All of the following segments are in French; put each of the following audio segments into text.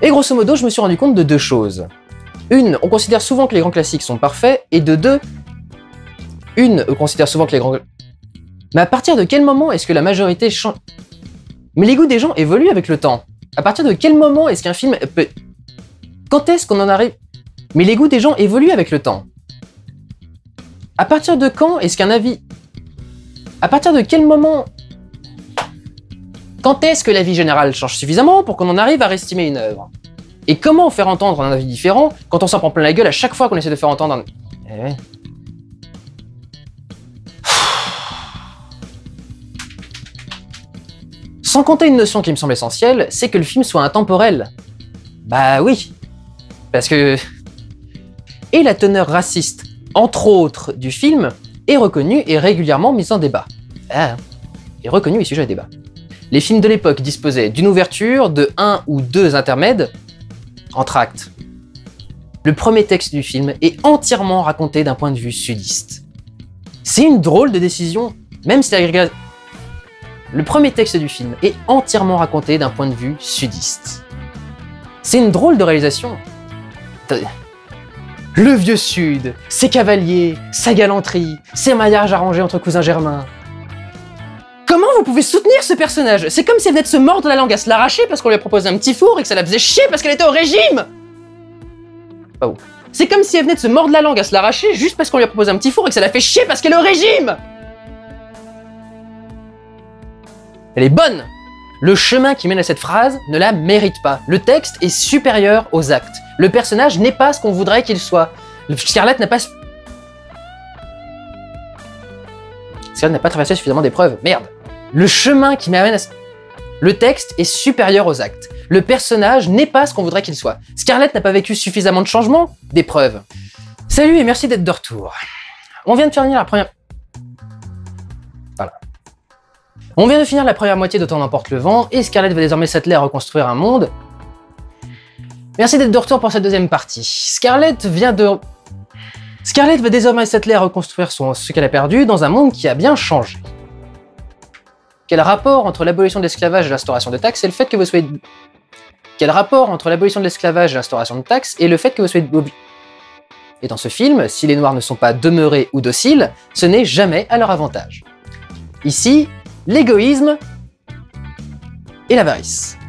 Et grosso modo, je me suis rendu compte de deux choses. Une, on considère souvent que les grands classiques sont parfaits, et de deux, on considère souvent que les grands... Mais à partir de quel moment est-ce que la majorité change? Mais les goûts des gens évoluent avec le temps. À partir de quel moment est-ce qu'un film peut... Quand est-ce qu'on en arrive? Mais les goûts des gens évoluent avec le temps. À partir de quand est-ce qu'un avis... À partir de quel moment... Quand est-ce que l'avis général change suffisamment pour qu'on en arrive à réestimer une œuvre? Et comment faire entendre un avis différent quand on s'en prend plein la gueule à chaque fois qu'on essaie de faire entendre un... Eh ouais. Sans compter une notion qui me semble essentielle, c'est que le film soit intemporel. Bah oui. Parce que... Et la teneur raciste, entre autres, du film, est reconnue et régulièrement mise en débat. Ah, est reconnue et sujet à débat. Les films de l'époque disposaient d'une ouverture, de 1 ou 2 intermèdes, entre actes. Le premier texte du film est entièrement raconté d'un point de vue sudiste. C'est une drôle de décision, même si la... Le premier texte du film est entièrement raconté d'un point de vue sudiste. C'est une drôle de réalisation. Le vieux Sud, ses cavaliers, sa galanterie, ses mariages arrangés entre cousins germains. Comment vous pouvez soutenir ce personnage? C'est comme si elle venait de se mordre la langue à se l'arracher parce qu'on lui a proposé un petit four et que ça la faisait chier parce qu'elle était au régime. Pas bon. C'est comme si elle venait de se mordre la langue à se l'arracher juste parce qu'on lui a proposé un petit four et que ça la fait chier parce qu'elle est au régime. Elle est bonne. Le chemin qui mène à cette phrase ne la mérite pas. Le texte est supérieur aux actes. Le personnage n'est pas ce qu'on voudrait qu'il soit. Scarlett n'a pas... Scarlett n'a pas traversé suffisamment d'épreuves. Merde. Le chemin qui m'amène à... Le texte est supérieur aux actes. Le personnage n'est pas ce qu'on voudrait qu'il soit. Scarlett n'a pas vécu suffisamment de changements, d'épreuves. Salut et merci d'être de retour. On vient de finir la première... Voilà. On vient de finir la première moitié d'Autant n'emporte le vent, et Scarlett va désormais s'atteler à reconstruire un monde. Merci d'être de retour pour cette deuxième partie. Scarlett va désormais s'atteler à reconstruire ce qu'elle a perdu dans un monde qui a bien changé. Quel rapport entre l'abolition de l'esclavage et l'instauration de taxes et le fait que vous soyez... Quel rapport entre l'abolition de l'esclavage et l'instauration de taxes et le fait que vous soyez... Et dans ce film, si les Noirs ne sont pas demeurés ou dociles, ce n'est jamais à leur avantage. Ici, l'égoïsme et l'avarice.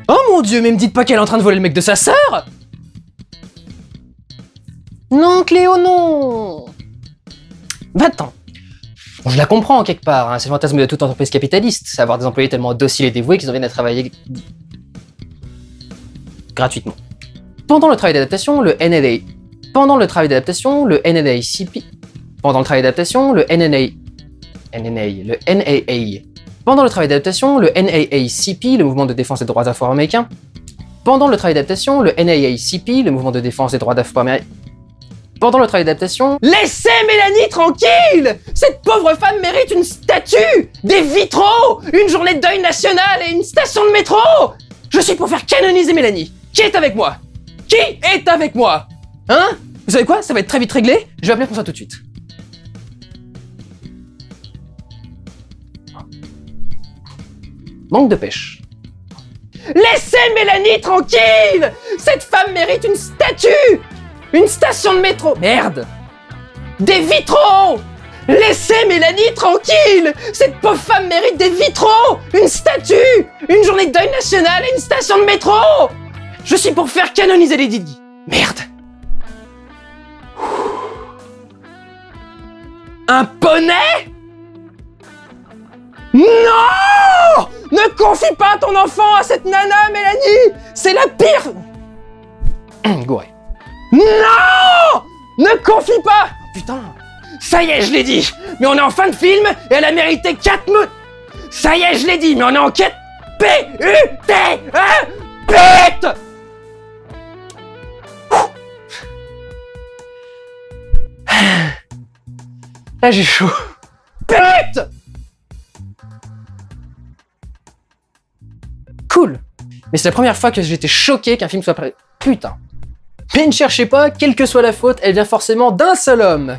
Oh mon dieu, mais me dites pas qu'elle est en train de voler le mec de sa sœur! Non, Cléo, non! Va-t'en. Bon, je la comprends quelque part, hein. C'est le fantasme de toute entreprise capitaliste, c'est avoir des employés tellement dociles et dévoués qu'ils en viennent à travailler gratuitement. Pendant le travail d'adaptation, le NAACP... Pendant le travail d'adaptation, le NAACP... Pendant le travail d'adaptation, le NAACP, le mouvement de défense des droits afro-américains. Pendant le travail d'adaptation, le NAACP, le mouvement de défense des droits afro-américains. Pendant le travail d'adaptation... Laissez Mélanie tranquille! Cette pauvre femme mérite une statue! Des vitraux! Une journée de deuil national et une station de métro! Je suis pour faire canoniser Mélanie! Qui est avec moi? Qui est avec moi? Hein? Vous savez quoi? Ça va être très vite réglé, je vais appeler pour ça tout de suite. Manque de pêche. Laissez Mélanie tranquille! Cette femme mérite une statue! Une station de métro! Merde! Des vitraux! Laissez Mélanie tranquille! Cette pauvre femme mérite des vitraux! Une statue! Une journée de deuil national et une station de métro! Je suis pour faire canoniser Lady Di. Merde! Un poney? Non! Ne confie pas ton enfant à cette nana, Mélanie! C'est la pire... Gouré. Non! Ne confie pas! Putain! Ça y est, je l'ai dit! Mais on est en fin de film et elle a mérité 4 mots! Ça y est, je l'ai dit, mais on est en quête... P-U-T-E... Pute! Là, j'ai chaud. Pute! Cool. Mais c'est la première fois que j'étais choqué qu'un film soit prêt. Putain. Mais ne cherchez pas, quelle que soit la faute, elle vient forcément d'un seul homme.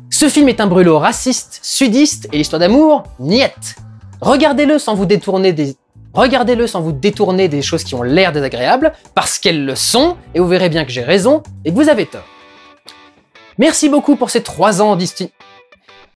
Ce film est un brûlot raciste, sudiste, et l'histoire d'amour, niette. Regardez-le sans vous détourner des... Regardez-le sans vous détourner des choses qui ont l'air désagréables, parce qu'elles le sont, et vous verrez bien que j'ai raison et que vous avez tort. Merci beaucoup pour ces 3 ans